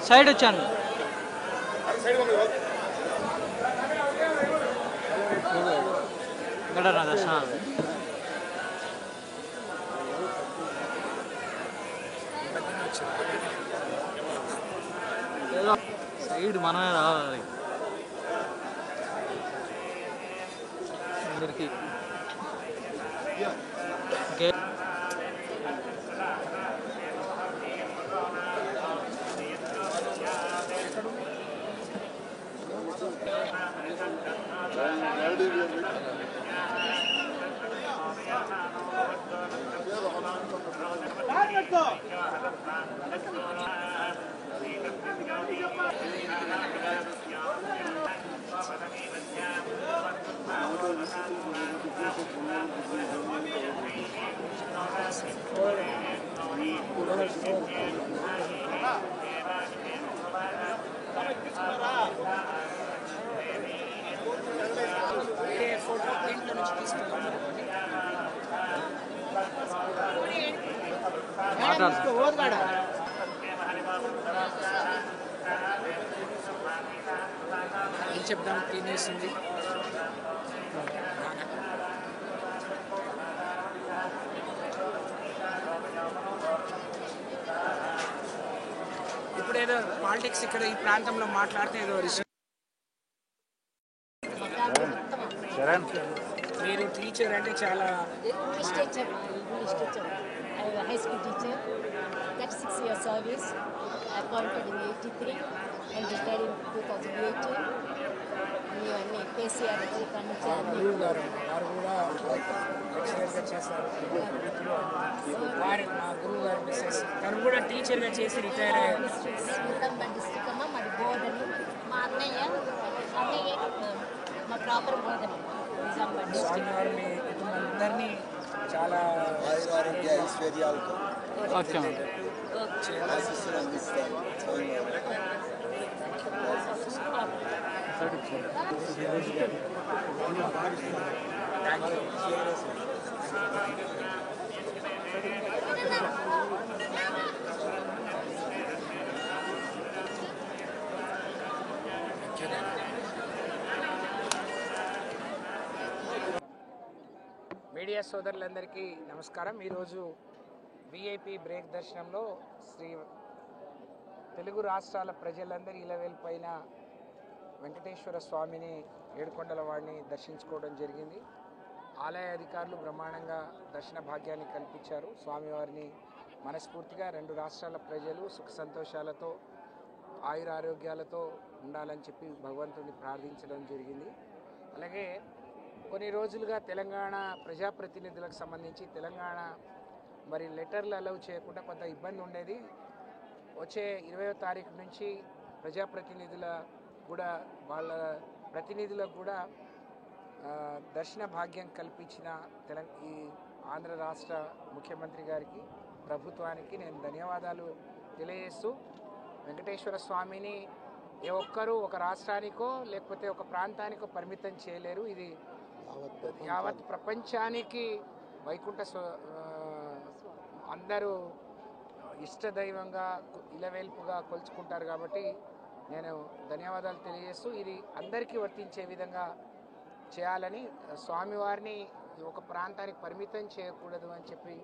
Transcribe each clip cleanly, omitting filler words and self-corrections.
Side వచ్చాను. Side మనమే రావాలి అందరికి. ఓకే ఫోటో ప్రింట్లో నుంచి తీసుకుంటాం. ఏం చెప్దాం తినేసింది. ఇప్పుడు ఏదో పాలిటిక్స్ ఇక్కడ ఈ ప్రాంతంలో మాట్లాడితే ఏదో మీరు టీచర్ అంటే చాలా English teacher, high school teacher, 36 years service, appointed in 83 and retired in 2018. ఇవన్నీ కేసీఆర్ గురువు గారు వారు కూడా ఎక్సలెంట్గా చేస్తారు. వారు మా గురువు గారు మిస్సెస్ తను కూడా టీచర్గా చేసి రిటైర్ అయ్యారు. నిజామాబాద్ డిస్ట్రిక్ట్ అమ్మ మాది బోధని. మా అన్నయ్య మా ప్రాపర్ బోధని నిజామాబాద్ డిస్ట్రిక్ట్. స్వామి వారు మీ కుటుంబాలందరినీ చాలా ఐశ్వర్యాలతో ఆశీస్సులు అందిస్తారు. మీడియా సోదరులందరికీ నమస్కారం. ఈరోజు విఐపి బ్రేక్ దర్శనంలో శ్రీ తెలుగు రాష్ట్రాల ప్రజలందరి ఇలవేల్పైన వెంకటేశ్వర స్వామిని ఏడుకొండల వాడిని దర్శించుకోవడం జరిగింది. ఆలయ అధికారులు బ్రహ్మాండంగా దర్శన భాగ్యాన్ని కల్పించారు. స్వామివారిని మనస్ఫూర్తిగా రెండు రాష్ట్రాల ప్రజలు సుఖ సంతోషాలతో ఆయురారోగ్యాలతో ఉండాలని చెప్పి భగవంతుడిని ప్రార్థించడం జరిగింది. అలాగే కొన్ని రోజులుగా తెలంగాణ ప్రజాప్రతినిధులకు సంబంధించి తెలంగాణ మరి లెటర్లు అలౌ చేయకుండా కొంత ఇబ్బంది ఉండేది. వచ్చే 20వ తారీఖు నుంచి ప్రజాప్రతినిధుల కూడా వాళ్ళ ప్రతినిధులకు కూడా దర్శన భాగ్యం కల్పించిన ఈ ఆంధ్ర రాష్ట్ర ముఖ్యమంత్రి గారికి ప్రభుత్వానికి నేను ధన్యవాదాలు తెలియజేస్తూ, వెంకటేశ్వర స్వామిని ఏ ఒక్కరూ ఒక రాష్ట్రానికో లేకపోతే ఒక ప్రాంతానికో పరిమితం చేయలేరు. ఇది యావత్ ప్రపంచానికి వైకుంఠ అందరూ ఇష్టదైవంగా ఇలవేల్పుగా కొలుచుకుంటారు. కాబట్టి నేను ధన్యవాదాలు తెలియజేస్తూ ఇది అందరికీ వర్తించే విధంగా చేయాలని, స్వామివారిని ఒక ప్రాంతానికి పరిమితం చేయకూడదు అని చెప్పి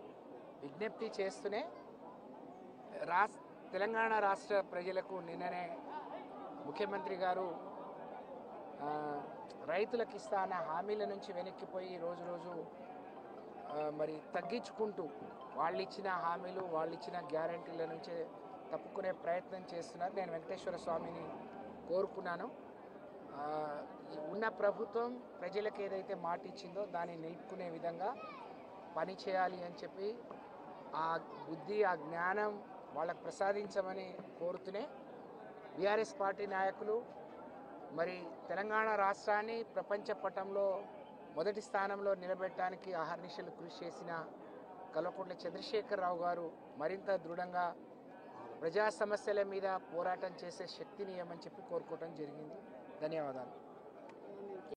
విజ్ఞప్తి చేస్తూనే తెలంగాణ రాష్ట్ర ప్రజలకు నిన్ననే ముఖ్యమంత్రి గారు రైతులకు ఇస్తా అన్న హామీల నుంచి వెనక్కిపోయి రోజు రోజు మరి తగ్గించుకుంటూ వాళ్ళు ఇచ్చిన హామీలు వాళ్ళు ఇచ్చిన గ్యారంటీల నుంచే తప్పుకునే ప్రయత్నం చేస్తున్నారు. నేను వెంకటేశ్వర స్వామిని కోరుకున్నాను. ఉన్న ప్రభుత్వం ప్రజలకు ఏదైతే మాట ఇచ్చిందో దాన్ని నిలుపుకునే విధంగా పని చేయాలి అని చెప్పి ఆ బుద్ధి ఆ జ్ఞానం వాళ్ళకు ప్రసాదించమని కోరుతూనే బీఆర్ఎస్ పార్టీ నాయకులు మరి తెలంగాణ రాష్ట్రాన్ని ప్రపంచ పటంలో మొదటి స్థానంలో నిలబెట్టడానికి అహర్నిశలు కృషి చేసిన కల్వకుంట్ల చంద్రశేఖరరావు గారు మరింత దృఢంగా ప్రజా సమస్యల మీద పోరాటం చేసే శక్తిని ఇవ్వమని చెప్పి కోరుకోవడం జరిగింది. ధన్యవాదాలు.